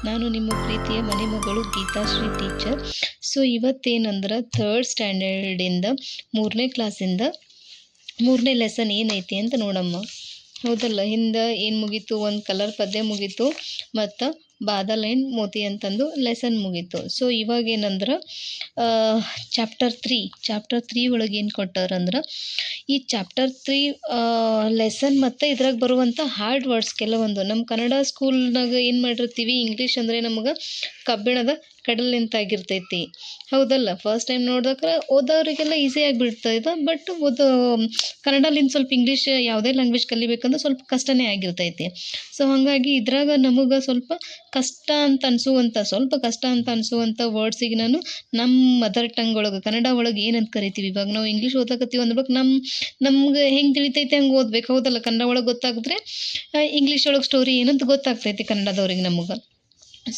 ನಾನು ನಿಮ್ಮ ಪ್ರೀತಿಯ ಮನೆ ಮಗಳು ಗೀತಾಶ್ರೀ ಟೀಚರ್. ಸೊ ಇವತ್ತೇನಂದ್ರೆ 3rd ಸ್ಟ್ಯಾಂಡರ್ಡಿಂದ 3ನೇ ಕ್ಲಾಸಿಂದ 3ನೇ ಲೆಸನ್ ಏನೈತಿ ಅಂತ ನೋಡಮ್ಮ. ಹೌದಲ್ಲ, ಹಿಂದೆ ಏನು ಮುಗೀತು, ಒಂದು ಕಲರ್ ಪದ್ಯ ಮುಗೀತು ಮತ್ತು ಬಾದಲ್ ಆ್ಯಂಡ್ ಮೋತಿ ಅಂತಂದು ಲೆಸನ್ ಮುಗೀತು. ಸೊ ಇವಾಗೇನಂದ್ರೆ ಚಾಪ್ಟರ್ 3 ಒಳಗೆ ಏನು ಕೊಟ್ಟಾರಂದ್ರೆ, ಈ ಚಾಪ್ಟರ್ 3 ಲೆಸನ್ ಮತ್ತು ಇದ್ರಾಗ ಬರುವಂಥ ಹಾರ್ಡ್ ವರ್ಡ್ಸ್ ಕೆಲವೊಂದು ನಮ್ಮ ಕನ್ನಡ ಸ್ಕೂಲ್ನಾಗ ಏನು ಮಾಡಿರ್ತೀವಿ, ಇಂಗ್ಲೀಷ್ ಅಂದರೆ ನಮಗೆ ಕಬ್ಬಿಣದ ಕಡಲಿನಂತಾಗಿರ್ತೈತಿ. ಹೌದಲ್ಲ, ಫಸ್ಟ್ ಟೈಮ್ ನೋಡಿದಾಗ ಓದೋರಿಗೆಲ್ಲ ಈಸಿಯಾಗಿ ಬಿಡ್ತೈತೆ. ಬಟ್ ಕನ್ನಡಲಿಂದ ಸ್ವಲ್ಪ ಇಂಗ್ಲೀಷ್ ಯಾವುದೇ ಲ್ಯಾಂಗ್ವೇಜ್ ಕಲಿಬೇಕಂದ್ರೆ ಸ್ವಲ್ಪ ಕಷ್ಟನೇ ಆಗಿರ್ತೈತಿ. ಸೊ ಹಾಗಾಗಿ ಇದ್ರಾಗ ನಮಗೆ ಸ್ವಲ್ಪ ಕಷ್ಟ ಅಂತ ಅನಿಸುವಂಥ ವರ್ಡ್ಸಿಗೆ ನಾನು ನಮ್ಮ ಮದರ್ ಟಂಗ್ ಒಳಗೆ ಕನ್ನಡ ಒಳಗೆ ಏನಂತ ಕರಿತೀವಿ. ಇವಾಗ ನಾವು ಇಂಗ್ಲೀಷ್ ಓದಕತ್ತೀವಿ ಅಂದ್ಬೇಕು, ನಮ್ಗೆ ಹೆಂಗೆ ತಿಳಿತೈತೆ ಹಂಗೆ ಓದ್ಬೇಕು. ಹೌದಲ್ಲ, ಕನ್ನಡ ಒಳಗೆ ಗೊತ್ತಾಗಿದ್ರೆ ಇಂಗ್ಲೀಷ್ ಒಳಗೆ ಸ್ಟೋರಿ ಏನಂತ ಗೊತ್ತಾಗ್ತೈತಿ ಕನ್ನಡದವ್ರಿಗೆ ನಮಗೆ.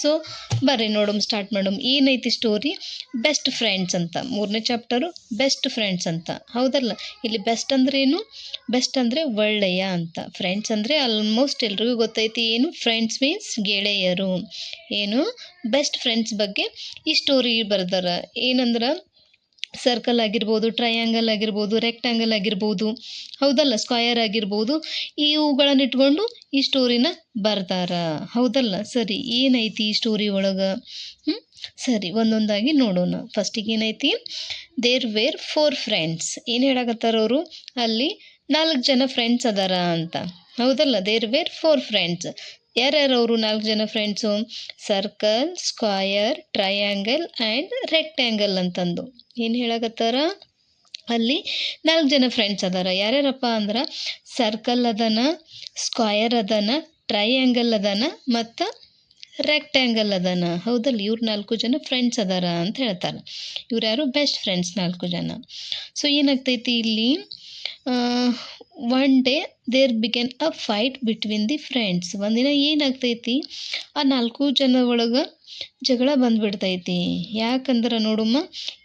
ಸೊ ಬರ್ರಿ ನೋಡಮ್, ಸ್ಟಾರ್ಟ್ ಮಾಡಮ್. ಏನೈತಿ ಸ್ಟೋರಿ? ಬೆಸ್ಟ್ ಫ್ರೆಂಡ್ಸ್ ಅಂತ, 3ನೇ ಚಾಪ್ಟರು ಬೆಸ್ಟ್ ಫ್ರೆಂಡ್ಸ್ ಅಂತ. ಹೌದಲ್ಲ, ಇಲ್ಲಿ ಬೆಸ್ಟ್ ಅಂದ್ರೆ ಏನು? ಬೆಸ್ಟ್ ಅಂದರೆ ಒಳ್ಳೆಯ ಅಂತ. ಫ್ರೆಂಡ್ಸ್ ಅಂದರೆ ಆಲ್ಮೋಸ್ಟ್ ಎಲ್ರಿಗೂ ಗೊತ್ತೈತಿ ಏನು? ಫ್ರೆಂಡ್ಸ್ ಮೀನ್ಸ್ ಗೆಳೆಯರು. ಏನು? ಬೆಸ್ಟ್ ಫ್ರೆಂಡ್ಸ್ ಬಗ್ಗೆ ಈ ಸ್ಟೋರಿ ಬರ್ದಾರ. ಏನಂದ್ರೆ ಸರ್ಕಲ್ ಆಗಿರ್ಬೋದು, ಟ್ರಯಾಂಗಲ್ ಆಗಿರ್ಬೋದು, ರೆಕ್ಟ್ಯಾಂಗಲ್ ಆಗಿರ್ಬೋದು, ಹೌದಲ್ಲ, ಸ್ಕ್ವಯರ್ ಆಗಿರ್ಬೋದು, ಇವುಗಳನ್ನ ಇಟ್ಕೊಂಡು ಈ ಸ್ಟೋರಿನ ಬರ್ತಾರ. ಹೌದಲ್ಲ, ಸರಿ. ಏನೈತಿ ಈ ಸ್ಟೋರಿ ಒಳಗೆ? ಸರಿ, ಒಂದೊಂದಾಗಿ ನೋಡೋಣ. ಫಸ್ಟಿಗೆ ಏನೈತಿ? There were 4 friends. ಏನು ಹೇಳಕತ್ತಾರ ಅವರು? ಅಲ್ಲಿ 4 ಜನ ಫ್ರೆಂಡ್ಸ್ ಅದಾರ ಅಂತ. ಹೌದಲ್ಲ, ದೇರ್ ವೇರ್ 4 ಫ್ರೆಂಡ್ಸ್. ಯಾರ್ಯಾರು ಅವರು 4 ಜನ friends? Circle, square, triangle and rectangle ಅಂತಂದು ಏನು ಹೇಳಕತ್ತಾರ? ಅಲ್ಲಿ 4 ಜನ ಫ್ರೆಂಡ್ಸ್ ಅದಾರ. ಯಾರ್ಯಾರಪ್ಪ ಅಂದ್ರೆ ಸರ್ಕಲ್ ಅದನ, ಸ್ಕ್ವಯರ್ ಅದನ, ಟ್ರಯಾಂಗಲ್ ಅದನ ಮತ್ತು ರೆಕ್ಟ್ಯಾಂಗಲ್ ಅದನ. ಹೌದಲ್ಲ, ಇವ್ರು 4 ಜನ ಫ್ರೆಂಡ್ಸ್ ಅದಾರ ಅಂತ ಹೇಳ್ತಾರೆ. ಇವ್ರು ಯಾರು? ಬೆಸ್ಟ್ ಫ್ರೆಂಡ್ಸ್ 4 ಜನ. ಸೊ ಏನಾಗ್ತೈತಿ ಇಲ್ಲಿ? One day there began a fight between the friends. ಒಂದಿನ ಏನಾಗ್ತೈತಿ, ಆ 4 ಜನ ಒಳಗೆ ಜಗಳ ಬಂದ್ಬಿಡ್ತೈತಿ. ಯಾಕಂದ್ರೆ ನೋಡಮ್ಮ,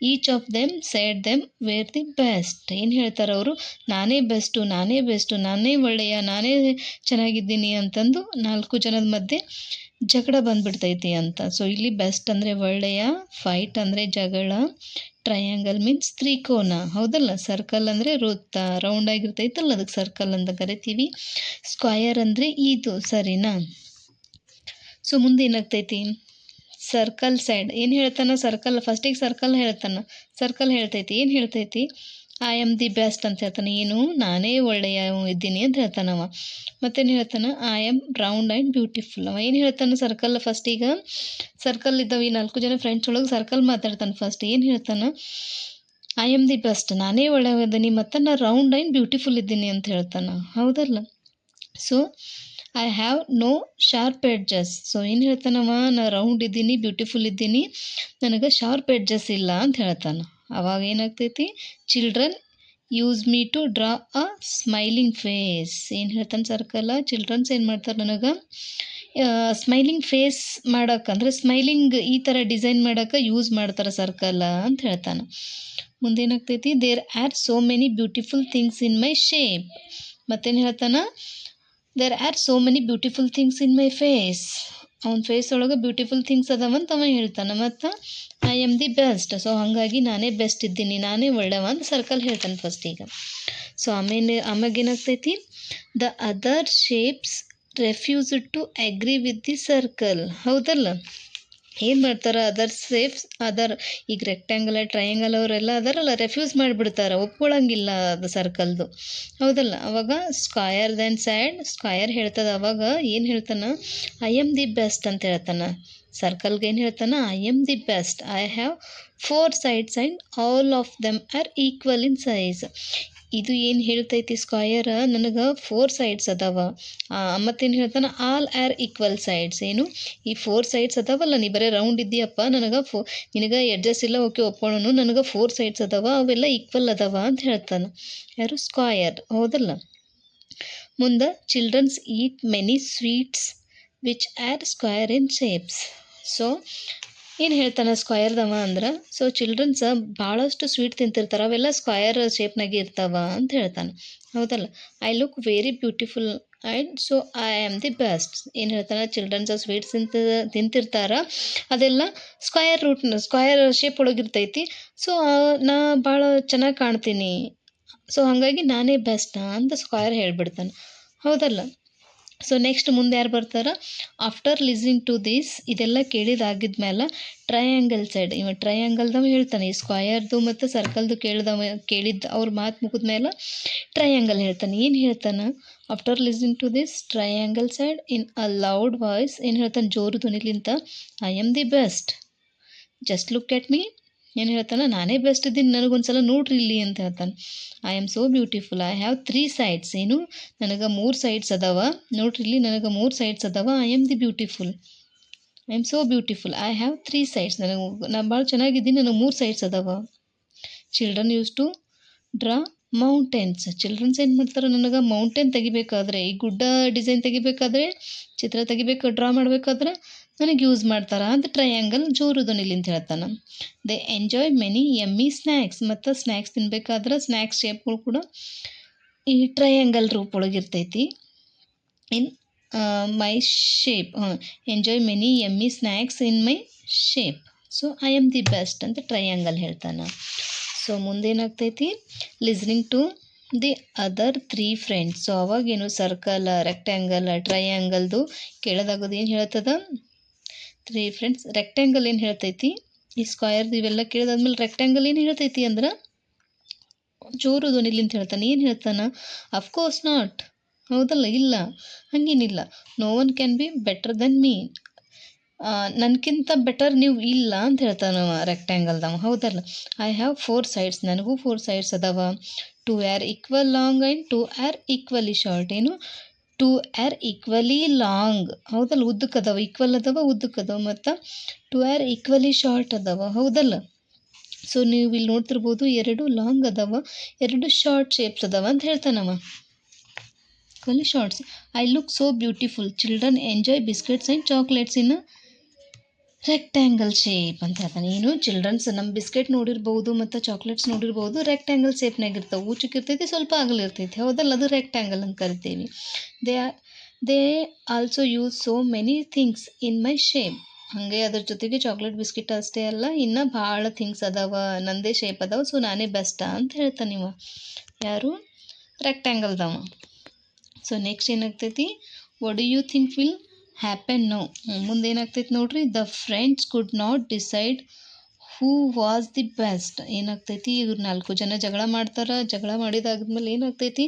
each of them side them where the best. ಏನು ಹೇಳ್ತಾರೆ ಅವರು? ನಾನೇ ಬೆಸ್ಟು, ನಾನೇ ಒಳ್ಳೆಯ, ನಾನೇ ಚೆನ್ನಾಗಿದ್ದೀನಿ ಅಂತಂದು 4 ಜನದ ಮಧ್ಯೆ ಜಗಳ ಬಂದ್ಬಿಡ್ತೈತಿ ಅಂತ. ಸೊ ಇಲ್ಲಿ ಬೆಸ್ಟ್ ಅಂದರೆ ಒಳ್ಳೆಯ, ಫೈಟ್ ಅಂದರೆ ಜಗಳ, ಟ್ರಯಾಂಗಲ್ ಮೀನ್ಸ್ ತ್ರಿಕೋನ. ಹೌದಲ್ಲ, ಸರ್ಕಲ್ ಅಂದರೆ ವೃತ್ತ, ರೌಂಡ್ ಆಗಿರ್ತೈತಲ್ಲ, ಅದಕ್ಕೆ ಸರ್ಕಲ್ ಅಂತ ಕರಿತೀವಿ. ಸ್ಕ್ವಯರ್ ಅಂದರೆ ಇದು, ಸರಿನಾ? ಸೊ ಮುಂದೆ ಏನಾಗ್ತೈತಿ? ಸರ್ಕಲ್ ಸೈಡ್ ಏನು ಹೇಳ್ತಾನೆ? ಫಸ್ಟಿಗೆ ಸರ್ಕಲ್ ಹೇಳ್ತೈತಿ. ಏನು ಹೇಳ್ತೈತಿ? ಐ ಆಮ್ ದಿ ಬೆಸ್ಟ್ ಅಂತ ಹೇಳ್ತಾನೆ. ಏನು? ನಾನೇ ಒಳ್ಳೆಯ ಇದ್ದೀನಿ ಅಂತ ಹೇಳ್ತಾನವ. ಮತ್ತೇನು ಹೇಳ್ತಾನೆ? I am round and beautiful. ಅವ ಏನು ಹೇಳ್ತಾನೆ? ಫಸ್ಟಿಗೆ ಸರ್ಕಲ್ ಇದ್ದಾವೆ ಈ 4 ಜನ ಫ್ರೆಂಡ್ಸ್ ಒಳಗೆ ಸರ್ಕಲ್ ಮಾತಾಡ್ತಾನೆ. ಫಸ್ಟ್ ಏನು ಹೇಳ್ತಾನೆ? ಐ ಆಮ್ ದಿ ಬೆಸ್ಟ್, ನಾನೇ ಒಳ್ಳೆಯದಿದ್ದೀನಿ ಮತ್ತು ನಾನು ರೌಂಡ್ ಆ್ಯಂಡ್ ಬ್ಯೂಟಿಫುಲ್ ಇದ್ದೀನಿ ಅಂತ ಹೇಳ್ತಾನೆ. ಹೌದಲ್ಲ, so I have no sharp edges. So ಏನು ಹೇಳ್ತಾನವ? ನಾನು ರೌಂಡ್ ಇದ್ದೀನಿ, ಬ್ಯೂಟಿಫುಲ್ ಇದ್ದೀನಿ, ನನಗೆ ಶಾರ್ಪ್ ಎಡ್ಜಸ್ ಇಲ್ಲ ಅಂತ ಹೇಳ್ತಾನೆ. ಅವಾಗ ಏನಾಗ್ತೈತಿ? Children use me to draw a smiling face. ಏನು ಹೇಳ್ತಾನೆ ಸರ್ಕಲ್? ಚಿಲ್ಡ್ರನ್ಸ್ ಏನು ಮಾಡ್ತಾರೆ ನನಗೆ ಸ್ಮೈಲಿಂಗ್ ಫೇಸ್ ಮಾಡೋಕೆ, ಅಂದರೆ ಸ್ಮೈಲಿಂಗ್ ಈ ಥರ ಡಿಸೈನ್ ಮಾಡೋಕೆ ಯೂಸ್ ಮಾಡ್ತಾರೆ ಸರ್ಕಲ್ ಅಂತ ಹೇಳ್ತಾನೆ. ಮುಂದೇನಾಗ್ತೈತಿ? There are so many beautiful things in my shape. ಮತ್ತೇನು ಹೇಳ್ತಾನೆ? There are so many beautiful things in my face. ಅವನ ಫೇಸ್ ಒಳಗೆ ಬ್ಯೂಟಿಫುಲ್ ಥಿಂಗ್ಸ್ ಅದಾವಂತ ಅವ ಹೇಳ್ತಾನೆ. ಮತ್ತು I am the best, so ಹಾಗಾಗಿ ನಾನೇ ಬೆಸ್ಟ್ ಇದ್ದೀನಿ, ನಾನೇ ಒಳ್ಳೆವ ಅಂತ ಸರ್ಕಲ್ ಹೇಳ್ತಾನೆ ಫಸ್ಟಿಗೆ. ಸೊ ಆಮೇಗೇನಾಗ್ತೈತಿ? The other shapes refused to agree with the circle. ಹೌದಲ್ಲ, ಏನು ಮಾಡ್ತಾರೆ? ಈಗ ರೆಕ್ಟ್ಯಾಂಗಲ್, ಟ್ರಯಾಂಗಲ್ ಅವರೆಲ್ಲ ಅದಾರಲ್ಲ, ರೆಫ್ಯೂಸ್ ಮಾಡಿಬಿಡ್ತಾರೆ, ಒಪ್ಕೊಳ್ಳಂಗಿಲ್ಲ ಅದು ಸರ್ಕಲ್ದು. ಹೌದಲ್ಲ, ಅವಾಗ ಸ್ಕ್ವಯರ್ ದೆನ್ ಸೈಡ್, ಸ್ಕ್ವಯರ್ ಹೇಳ್ತದೆ. ಅವಾಗ ಏನು ಹೇಳ್ತಾನೆ? ಐ ಆಮ್ ದಿ ಬೆಸ್ಟ್ ಅಂತ ಹೇಳ್ತಾನೆ. ಸರ್ಕಲ್ಗೆ ಏನು ಹೇಳ್ತಾನೆ? I am the best, I have 4 sides and all of them are equal in size. ಇದು ಏನು ಹೇಳ್ತೈತಿ? ಸ್ಕ್ವಯರ್ ನನಗೆ 4 sides ಅದಾವ. ಮತ್ತೇನು ಹೇಳ್ತಾನೆ? All are equal sides. ಏನು? ಈ 4 sides ಅದಾವಲ್ಲ, ನೀ ಬರೀ ರೌಂಡ್ ಇದ್ದೀಯಪ್ಪ, ನಿನಗೆ ಎಡ್ಜಸ್ ಇಲ್ಲ, ಓಕೆ ಒಪ್ಕೊಳ್ಳೋನು, ನನಗೆ 4 sides ಅದಾವ, ಅವೆಲ್ಲ ಈಕ್ವಲ್ ಅದಾವ ಅಂತ ಹೇಳ್ತಾನೆ. ಯಾರು? ಸ್ಕ್ವಯರ್. ಹೌದಲ್ಲ, ಮುಂದೆ childrens eat many sweets which are square in shapes. So ಏನು ಹೇಳ್ತಾನೆ ಸ್ಕ್ವಯರ್ದವ ಅಂದ್ರೆ, ಸೊ ಚಿಲ್ಡ್ರನ್ಸ್ ಭಾಳಷ್ಟು ಸ್ವೀಟ್ ತಿಂತಿರ್ತಾರೆ, ಅವೆಲ್ಲ ಸ್ಕ್ವಯರ್ ಶೇಪ್ನಾಗೆ ಇರ್ತಾವ ಅಂತ ಹೇಳ್ತಾನೆ. ಹೌದಲ್ಲ, I look very beautiful and so I am the best. ಏನು ಹೇಳ್ತಾನೆ, ಚಿಲ್ಡ್ರನ್ಸ್ ಸ್ವೀಟ್ಸ್ ತಿಂತಿರ್ತಾರ, ಅದೆಲ್ಲ ಸ್ಕ್ವಯರ್ ಶೇಪ್ ಒಳಗಿರ್ತೈತಿ. ಸೊ ನಾ ಭಾಳ ಚೆನ್ನಾಗಿ ಕಾಣ್ತೀನಿ, ಸೊ ಹಾಗಾಗಿ ನಾನೇ ಬೆಸ್ಟಾ ಅಂತ ಸ್ಕ್ವಯರ್ ಹೇಳ್ಬಿಡ್ತಾನೆ, ಹೌದಲ್ಲ. ಸೊ ನೆಕ್ಸ್ಟ್ ಮುಂದೆ ಯಾರು ಬರ್ತಾರೆ, ಆಫ್ಟರ್ ಲಿಸ್ನಿಂಗ್ ಟು ದಿಸ್, ಇದೆಲ್ಲ ಕೇಳಿದಾಗಿದ್ಮೇಲೆ ಟ್ರಯಾಂಗಲ್ ಸೈಡ್, ಇವ ಟ್ರಯಾಂಗಲ್ದವ ಹೇಳ್ತಾನೆ, ಈ ಸ್ಕ್ವಯರ್ದು ಮತ್ತು ಸರ್ಕಲ್ದು ಕೇಳಿದ್ದು ಅವ್ರ ಮಾತು ಮುಗಿದ ಮೇಲೆ ಟ್ರಯಾಂಗಲ್ ಹೇಳ್ತಾನೆ. ಏನು ಹೇಳ್ತಾನೆ, after listening to this triangle side in a loud voice, ಏನು ಹೇಳ್ತಾನೆ ಜೋರು ಧ್ವನಿಲಿಂತ, I am the best, just look at me. ಏನು ಹೇಳ್ತಾನೆ, ನಾನೇ ಬೆಸ್ಟ್ ಇದ್ದೀನಿ, ನನಗೊಂದ್ಸಲ ನೋಡ್ರಿ ಇಲ್ಲಿ ಅಂತ ಹೇಳ್ತಾನೆ. I am so beautiful, I have 3 sides, ಏನು ನನಗೆ 3 ಸೈಡ್ಸ್ ಅದಾವ, ನೋಡ್ರಿ ಇಲ್ಲಿ ನನಗೆ 3 ಸೈಡ್ಸ್ ಅದಾವ, I am the beautiful, I am so beautiful, I have 3 sides, ನಾನು ಭಾಳ ಚೆನ್ನಾಗಿದ್ದೀನಿ, ನನಗೆ 3 ಸೈಡ್ಸ್ ಅದಾವ. Children use to draw mountains, childrens ಏನು ಮಾಡ್ತಾರೆ, ನನಗೆ ಮೌಂಟೇನ್ ತೆಗಿಬೇಕಾದ್ರೆ, ಈ ಗುಡ್ಡ ಡಿಸೈನ್ ತೆಗಿಬೇಕಾದ್ರೆ, ಚಿತ್ರ ತೆಗಿಬೇಕು, ಡ್ರಾ ಮಾಡಬೇಕಾದ್ರೆ ನನಗೆ ಯೂಸ್ ಮಾಡ್ತಾರೆ ಅಂತ ಟ್ರಯಾಂಗಲ್ ಜೋರು ಧ್ವನಿಲಿ ಅಂತ ಹೇಳ್ತಾನೆ. They enjoy many yummy snacks, ಮತ್ತು ಸ್ನ್ಯಾಕ್ಸ್ ತಿನ್ಬೇಕಾದ್ರೆ ಸ್ನ್ಯಾಕ್ಸ್ ಶೇಪ್ಗಳು ಕೂಡ ಈ ಟ್ರಯಾಂಗಲ್ ರೂಪ ಒಳಗಿರ್ತೈತಿ. In my shape, enjoy many yummy snacks in my shape, so I am the best ಅಂತ ಟ್ರಯಾಂಗಲ್ ಹೇಳ್ತಾನೆ. ಸೊ ಮುಂದೇನಾಗ್ತೈತಿ, listening to the other 3 friends. So ಅವಾಗೇನು ಸರ್ಕಲ್, ರೆಕ್ಟ್ಯಾಂಗಲ್, ಟ್ರಯಾಂಗಲ್ದು ಕೇಳೋದಾಗೋದು ಏನು ಹೇಳ್ತದ, 3 ಫ್ರೆಂಡ್ಸ್. ರೆಕ್ಟ್ಯಾಂಗಲ್ ಏನು ಹೇಳ್ತೈತಿ, ಈ ಸ್ಕ್ವಯರ್ದು ಇವೆಲ್ಲ ಕೇಳಿದಾದ್ಮೇಲೆ ರೆಕ್ಟ್ಯಾಂಗಲ್ ಏನು ಹೇಳ್ತೈತಿ ಅಂದ್ರೆ ಜೋರು ಧ್ವನಿಲಿಂತ ಹೇಳ್ತಾನೆ. ಏನು ಹೇಳ್ತಾನೆ, ಅಫ್ಕೋರ್ಸ್ ನಾಟ್, ಹೌದಲ್ಲ, ಇಲ್ಲ ಹಾಗೇನಿಲ್ಲ, no one can be better than me, ನನಗಿಂತ ಬೆಟರ್ ನೀವು ಇಲ್ಲ ಅಂತ ಹೇಳ್ತಾನೆ ರೆಕ್ಟ್ಯಾಂಗಲ್ದವ, ಹೌದಲ್ಲ. ಐ ಹ್ಯಾವ್ 4 ಸೈಡ್ಸ್, ನನಗೂ 4 ಸೈಡ್ಸ್ ಅದಾವ. 2 are equal long and 2 are equally short, ಏನು 2 ಆರ್ ಈಕ್ವಲಿ ಲಾಂಗ್, ಹೌದಲ್ಲ, ಉದ್ದಕ್ಕದಾವ, ಈಕ್ವಲ್ ಅದಾವ, ಉದ್ದಕ್ಕದಾವ, ಮತ್ತು 2 ಆರ್ ಈಕ್ವಲಿ ಶಾರ್ಟ್ ಅದಾವ, ಹೌದಲ್ಲ. ಸೊ ನೀವು ಇಲ್ಲಿ ನೋಡ್ತಿರ್ಬೋದು, 2 ಲಾಂಗ್ ಅದಾವ, 2 ಶಾರ್ಟ್ ಶೇಪ್ಸ್ ಅದಾವ ಅಂತ ಹೇಳ್ತಾನವ, equally shorts. I look so beautiful, children enjoy biscuits and chocolates in rectangle shape ಅಂತ ಹೇಳ್ತಾನೆ. ಏನು ಚಿಲ್ಡ್ರನ್ಸ್ ನಮ್ಮ ಬಿಸ್ಕೆಟ್ ನೋಡಿರ್ಬೋದು ಮತ್ತು ಚಾಕ್ಲೇಟ್ಸ್ ನೋಡಿರ್ಬೋದು, ರೆಕ್ಟ್ಯಾಂಗಲ್ ಶೇಪ್ನಾಗ ಇರ್ತಾವೆ, ಊಚಕ್ಕಿರ್ತೈತಿ, ಸ್ವಲ್ಪ ಅಗಲಿರ್ತೈತಿ, ಹೌದಲ್ಲ, ಅದು ರೆಕ್ಟ್ಯಾಂಗಲ್ ಅಂತ ಕರಿತೀವಿ. They also use so many things in my shape, ಹಾಗೆ ಅದ್ರ ಜೊತೆಗೆ ಚಾಕ್ಲೇಟ್ ಬಿಸ್ಕಿಟ್ ಅಷ್ಟೇ ಅಲ್ಲ, ಇನ್ನು ಭಾಳ ಥಿಂಗ್ಸ್ ಅದಾವ, ನಂದೇ ಶೇಪ್ ಅದಾವ, ಸೊ ನಾನೇ ಬೆಸ್ಟಾ ಅಂತ ಹೇಳ್ತಾನೆ ನೀವು, ಯಾರು, ರೆಕ್ಟ್ಯಾಂಗಲ್ದವ. ಸೊ ನೆಕ್ಸ್ಟ್ ಏನಾಗ್ತೈತಿ, what do you think will happen ನೋ, ಮುಂದೇನಾಗ್ತೈತಿ ನೋಡ್ರಿ, the friends could not decide who was the best. ಏನಾಗ್ತೈತಿ, ಇವ್ರು 4 ಜನ ಜಗಳ ಮಾಡ್ತಾರೆ, ಜಗಳ ಮಾಡಿದಾದ್ಮೇಲೆ ಏನಾಗ್ತೈತಿ,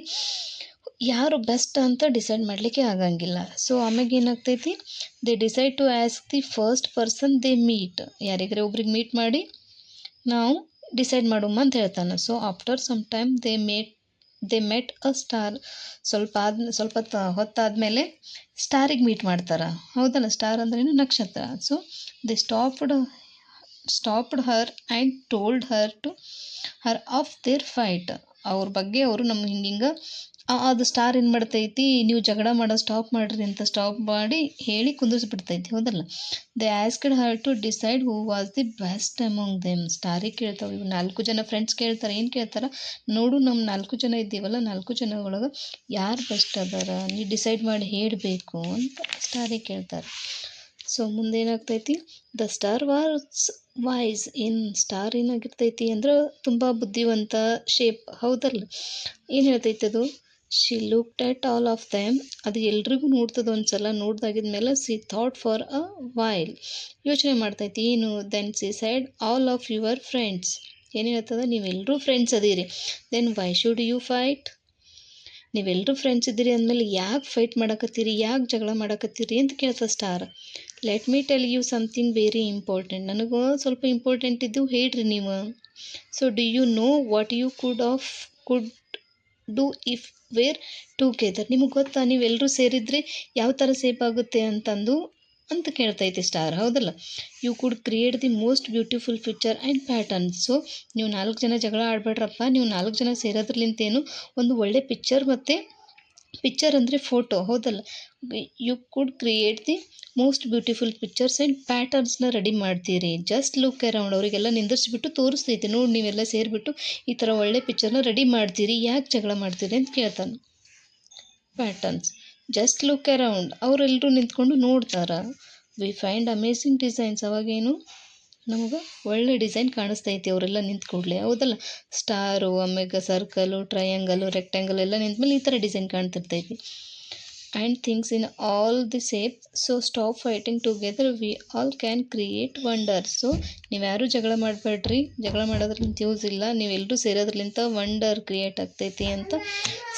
ಯಾರು ಬೆಸ್ಟ್ ಅಂತ ಡಿಸೈಡ್ ಮಾಡಲಿಕ್ಕೆ ಆಗಂಗಿಲ್ಲ. ಸೊ ಆಮ್ಯಾಗ ಏನಾಗ್ತೈತಿ, they decide to ask the first person they meet, ಯಾರಿಗಾರೆ ಒಬ್ರಿಗೆ ಮೀಟ್ ಮಾಡಿ ನಾವು ಡಿಸೈಡ್ ಮಾಡುಮ್ಮ ಅಂತ ಹೇಳ್ತಾನೆ. So after some time they met a star, ಸ್ವಲ್ಪ ಹೊತ್ತಾದಮೇಲೆ ಸ್ಟಾರಿಗೆ ಮೀಟ್ ಮಾಡ್ತಾರೆ, ಹೌದಲ್ಲ, ಸ್ಟಾರ್ ಅಂದ್ರೇನು ನಕ್ಷತ್ರ. So they stopped her and told her of their fight, ಅವ್ರ ಬಗ್ಗೆ ಅವರು ನಮ್ಗೆ ಹಿಂಗೆ ಅದು ಸ್ಟಾರ್ ಏನು ಮಾಡ್ತೈತಿ, ನೀವು ಜಗಳ ಮಾಡೋದು ಸ್ಟಾಪ್ ಮಾಡಿರಿ ಅಂತ ಸ್ಟಾಪ್ ಮಾಡಿ ಹೇಳಿ ಕುಂದಿಸ್ಬಿಡ್ತೈತಿ, ಹೌದಲ್ಲ. They asked her to decide who was the best among them, ಸ್ಟಾರಿಗೆ ಕೇಳ್ತಾವೆ, ಇವು 4 ಜನ ಫ್ರೆಂಡ್ಸ್ ಕೇಳ್ತಾರೆ, ಏನು ಕೇಳ್ತಾರೆ, ನೋಡು ನಮ್ಮ 4 ಜನ ಇದ್ದೀವಲ್ಲ, 4 ಜನ ಒಳಗೆ ಯಾರು ಬೆಸ್ಟ್ ಅದಾರ, ನೀವು ಡಿಸೈಡ್ ಮಾಡಿ ಹೇಳಬೇಕು ಅಂತ ಸ್ಟಾರಿಗೆ ಕೇಳ್ತಾರೆ. ಸೊ ಮುಂದೇನಾಗ್ತೈತಿ, ದ ಸ್ಟಾರ್ ವಾಸ್ ವಾಯ್ಸ್, ಏನು ಸ್ಟಾರ್ ಏನಾಗಿರ್ತೈತಿ ಅಂದ್ರೆ ತುಂಬ ಬುದ್ಧಿವಂತ ಶೇಪ್, ಹೌದಲ್ಲ. ಏನು ಹೇಳ್ತೈತಿ ಅದು, she looked at all of them, ಅದು ಎಲ್ರಿಗೂ ನೋಡ್ತದೆ, ಒಂದು ಸಲ ನೋಡ್ದಾಗಿದ್ಮೇಲೆ she thought for a while, ಯೋಚನೆ ಮಾಡ್ತೈತಿ, ಏನು, then she said all of your friends, ಏನು ಹೇಳ್ತದೆ, ನೀವೆಲ್ಲರೂ ಫ್ರೆಂಡ್ಸ್ ಅದೀರಿ, then why should you fight, ನೀವೆಲ್ಲರೂ ಫ್ರೆಂಡ್ಸ್ ಇದ್ದೀರಿ ಅಂದಮೇಲೆ ಯಾಕೆ ಫೈಟ್ ಮಾಡಕತ್ತೀರಿ, ಯಾಕೆ ಜಗಳ ಮಾಡಕತ್ತೀರಿ ಅಂತ ಕೇಳ್ತದೆ star. Let me tell you something very important, ನನಗೂ ಸ್ವಲ್ಪ ಇಂಪಾರ್ಟೆಂಟ್ ಇದ್ದು ಹೇಳ್ರಿ ನೀವು. So do you know what you could do if were together, ನಿಮಗೆ ಗೊತ್ತಾ ನೀವೆಲ್ಲರೂ ಸೇರಿದರೆ ಯಾವ ಥರ ಸೇಪ್ ಆಗುತ್ತೆ ಅಂತ ಕೇಳ್ತೈತಿ ಸ್ಟಾರ್, ಹೌದಲ್ಲ. You could create the most beautiful picture and patterns, so ನೀವು 4 ಜನ ಜಗಳ ಆಡಬೇಡ್ರಪ್ಪ, ನೀವು 4 ಜನ ಸೇರೋದ್ರಲಿಂತೇನು ಒಂದು ಒಳ್ಳೆ ಪಿಕ್ಚರ್ ಅಂದರೆ ಫೋಟೋ, ಹೌದಲ್ಲ. You could create the most beautiful pictures and ಪ್ಯಾಟರ್ನ್ಸ್ನ ರೆಡಿ ಮಾಡ್ತೀರಿ, ಜಸ್ಟ್ ಲುಕ್ ಅರೌಂಡ್, ಅವರಿಗೆಲ್ಲ ನಿಂದಿರಿಸ್ಬಿಟ್ಟು ತೋರಿಸ್ತೈತಿ, ನೋಡಿ ನೀವೆಲ್ಲ ಸೇರಿಬಿಟ್ಟು ಈ ಥರ ಒಳ್ಳೆ ಪಿಕ್ಚರ್ನ ರೆಡಿ ಮಾಡ್ತೀರಿ, ಯಾಕೆ ಜಗಳ ಮಾಡ್ತೀರಿ ಅಂತ ಕೇಳ್ತಾನೆ. ಪ್ಯಾಟರ್ನ್ಸ್, ಜಸ್ಟ್ ಲುಕ್ ಅರೌಂಡ್, ಅವರೆಲ್ಲರೂ ನಿಂತ್ಕೊಂಡು ನೋಡ್ತಾರೆ. ವಿ ಫೈಂಡ್ ಅಮೇಝಿಂಗ್ ಡಿಸೈನ್ಸ್, ಅವಾಗೇನು ನಮಗೆ ಒಳ್ಳೆ ಡಿಸೈನ್ ಕಾಣಿಸ್ತೈತಿ ಅವರೆಲ್ಲ ನಿಂತು ಕೂಡಲೇ, ಹೌದಲ್ಲ. ಸ್ಟಾರು, ಆಮ್ಯಾಗ ಸರ್ಕಲು, ಟ್ರಯಾಂಗಲು, ರೆಕ್ಟ್ಯಾಂಗಲ್ ಎಲ್ಲ ನಿಂತಮೇಲೆ ಈ ಥರ ಡಿಸೈನ್ ಕಾಣ್ತಿರ್ತೈತಿ. And things in all the shape, so stop fighting together, we all can create wonder. So ನೀವ್ಯಾರೂ ಜಗಳ ಮಾಡಬೇಡ್ರಿ, ಜಗಳ ಮಾಡೋದ್ರಲ್ಲಿಂತ ಯೂಸ್ ಇಲ್ಲ, ನೀವೆಲ್ಲರೂ ಸೇರೋದ್ರಲ್ಲಿಂತ ವಂಡರ್ ಕ್ರಿಯೇಟ್ ಆಗ್ತೈತಿ ಅಂತ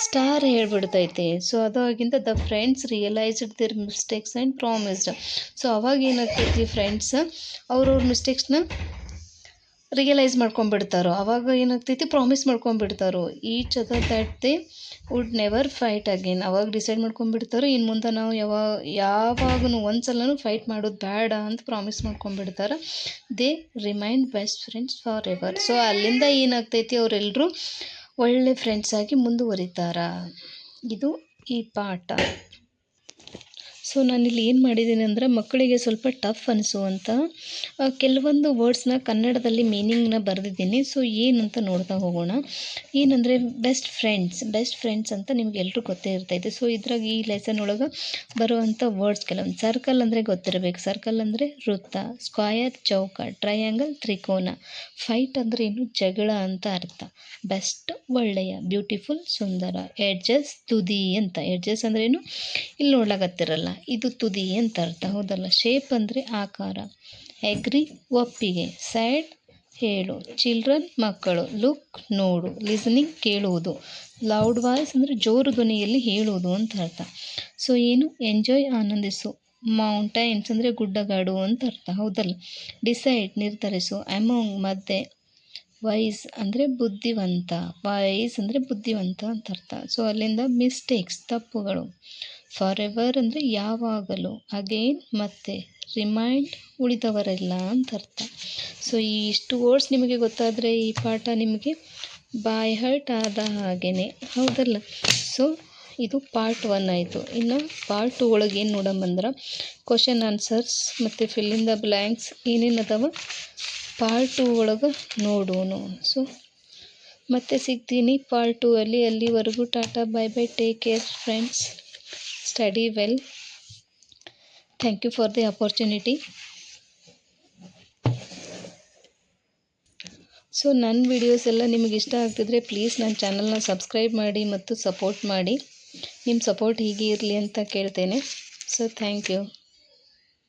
ಸ್ಟಾರ್ ಹೇಳ್ಬಿಡ್ತೈತಿ. ಸೊ ಅದಾಗಿಂದ the friends realised their mistakes and promised. So ಅವಾಗ ಏನಾಗ್ತೈತಿ, ಫ್ರೆಂಡ್ಸ್ ಅವ್ರವ್ರ ಮಿಸ್ಟೇಕ್ಸ್ನ ರಿಯಲೈಸ್ ಮಾಡ್ಕೊಂಡ್ಬಿಡ್ತಾರೋ, ಅವಾಗ ಏನಾಗ್ತೈತಿ, ಪ್ರಾಮಿಸ್ ಮಾಡ್ಕೊಂಡ್ಬಿಡ್ತಾರೋ each other that they would never fight again. ಅವಾಗ ಡಿಸೈಡ್ ಮಾಡ್ಕೊಂಡ್ಬಿಡ್ತಾರೋ ಇನ್ನು ಮುಂದೆ ನಾವು ಯಾವಾಗೂ ಒಂದ್ಸಲನೂ ಫೈಟ್ ಮಾಡೋದು ಬೇಡ ಅಂತ ಪ್ರಾಮಿಸ್ ಮಾಡ್ಕೊಂಡ್ಬಿಡ್ತಾರೆ. They remained best friends for ever. So ಅಲ್ಲಿಂದ ಏನಾಗ್ತೈತಿ, ಅವರೆಲ್ಲರೂ ಒಳ್ಳೆ ಫ್ರೆಂಡ್ಸ್ ಆಗಿ ಮುಂದುವರಿತಾರ. ಇದು ಈ ಪಾಠ. ಸೊ ನಾನಿಲ್ಲಿ ಏನು ಮಾಡಿದ್ದೀನಿ ಅಂದರೆ, ಮಕ್ಕಳಿಗೆ ಸ್ವಲ್ಪ ಟಫ್ ಅನಿಸುವಂಥ ಕೆಲವೊಂದು ವರ್ಡ್ಸ್ನ ಕನ್ನಡದಲ್ಲಿ ಮೀನಿಂಗ್ನ ಬರೆದಿದ್ದೀನಿ. ಸೊ ಏನಂತ ನೋಡ್ತಾ ಹೋಗೋಣ. ಏನಂದರೆ ಬೆಸ್ಟ್ ಫ್ರೆಂಡ್ಸ್ ಅಂತ ನಿಮ್ಗೆ ಎಲ್ರೂ ಗೊತ್ತೇ ಇರ್ತೈತೆ. ಸೊ ಇದ್ರಾಗ ಈ ಲೆಸನ್ ಒಳಗೆ ಬರುವಂಥ ವರ್ಡ್ಸ್ ಕೆಲವೊಂದು. ಸರ್ಕಲ್ ಅಂದರೆ ಗೊತ್ತಿರಬೇಕು, ಸರ್ಕಲ್ ಅಂದರೆ ವೃತ್ತ, ಸ್ಕ್ವಯರ್ ಚೌಕ, ಟ್ರಯಾಂಗಲ್ ತ್ರಿಕೋನ, ಫೈಟ್ ಅಂದರೆ ಏನು, ಜಗಳ ಅಂತ ಅರ್ಥ, ಬೆಸ್ಟ್ ಒಳ್ಳೆಯ, ಬ್ಯೂಟಿಫುಲ್ ಸುಂದರ, ಎಡ್ಜಸ್ ತುದಿ ಅಂತ. ಎಡ್ಜಸ್ ಅಂದ್ರೆ ಏನು, ಇಲ್ಲಿ ನೋಡ್ಲಾಗತ್ತಿರಲ್ಲ, ಇದು ತುದಿ ಅಂತ ಅರ್ಥ, ಹೌದಲ್ಲ. ಶೇಪ್ ಅಂದರೆ ಆಕಾರ, ಎಗ್ರಿ ಒಪ್ಪಿಗೆ, ಸ್ಯಾಡ್ ಹೇಳು, ಚಿಲ್ಡ್ರನ್ ಮಕ್ಕಳು, ಲುಕ್ ನೋಡು, ಲಿಸನಿಂಗ್ ಕೇಳುವುದು, ಲೌಡ್ ವಾಯ್ಸ್ ಅಂದರೆ ಜೋರು ಧ್ವನಿಯಲ್ಲಿ ಹೇಳುವುದು ಅಂತ ಅರ್ಥ. ಸೊ ಏನು, ಎಂಜಾಯ್ ಆನಂದಿಸು, ಮೌಂಟೈನ್ಸ್ ಅಂದರೆ ಗುಡ್ಡಗಾಡು ಅಂತ ಅರ್ಥ, ಹೌದಲ್ಲ. ಡಿಸೈಡ್ ನಿರ್ಧರಿಸು, ಅಮೌಂಗ್ ಮಧ್ಯೆ, ವೈಸ್ ಅಂದರೆ ಬುದ್ಧಿವಂತ, ಅಂತ ಅರ್ಥ. ಸೊ ಅಲ್ಲಿಂದ ಮಿಸ್ಟೇಕ್ಸ್ ತಪ್ಪುಗಳು, ಫಾರ್ ಎವರ್ ಅಂದರೆ ಯಾವಾಗಲೂ, ಅಗೇನ್ ಮತ್ತೆ, ರಿಮೈಂಡ್ ಉಳಿದವರೆಲ್ಲ ಅಂತ ಅರ್ಥ. ಸೊ ಈ ಇಷ್ಟು ವರ್ಡ್ಸ್ ನಿಮಗೆ ಗೊತ್ತಾದರೆ ಈ ಪಾಠ ನಿಮಗೆ ಬಾಯ್ ಹರ್ಟ್ ಆದ ಹಾಗೇ, ಹೌದಲ್ಲ. ಸೊ ಇದು ಪಾರ್ಟ್ 1 ಆಯಿತು. ಇನ್ನು ಪಾರ್ಟ್ 2 ಒಳಗೆ ಏನು ನೋಡಂಬಂದ್ರೆ, ಕ್ವಶನ್ ಆನ್ಸರ್ಸ್ ಮತ್ತು ಫಿಲ್ ಇನ್ ದ ಬ್ಲ್ಯಾಂಕ್ಸ್ ಏನೇನು ಅದಾವ ಪಾರ್ಟ್ 2 ಒಳಗೆ ನೋಡೋಣ. ಸೊ ಮತ್ತೆ ಸಿಗ್ತೀನಿ ಪಾರ್ಟ್ 2 ಅಲ್ಲಿ. ಅಲ್ಲಿವರೆಗೂ ಟಾಟಾ, bye bye, take care friends, study well, thank you for the opportunity. So ನನ್ನ ವಿಡಿಯೋಸ್ ಎಲ್ಲ ನಿಮಗೆ ಇಷ್ಟ ಆಗ್ತಿದ್ರೆ ಪ್ಲೀಸ್ ನನ್ನ ಚಾನಲ್ನ ಸಬ್ಸ್ಕ್ರೈಬ್ ಮಾಡಿ ಮತ್ತು ಸಪೋರ್ಟ್ ಮಾಡಿ. ನಿಮ್ಮ ಸಪೋರ್ಟ್ ಹೀಗೆ ಇರಲಿ ಅಂತ ಕೇಳ್ತೇನೆ. So thank you.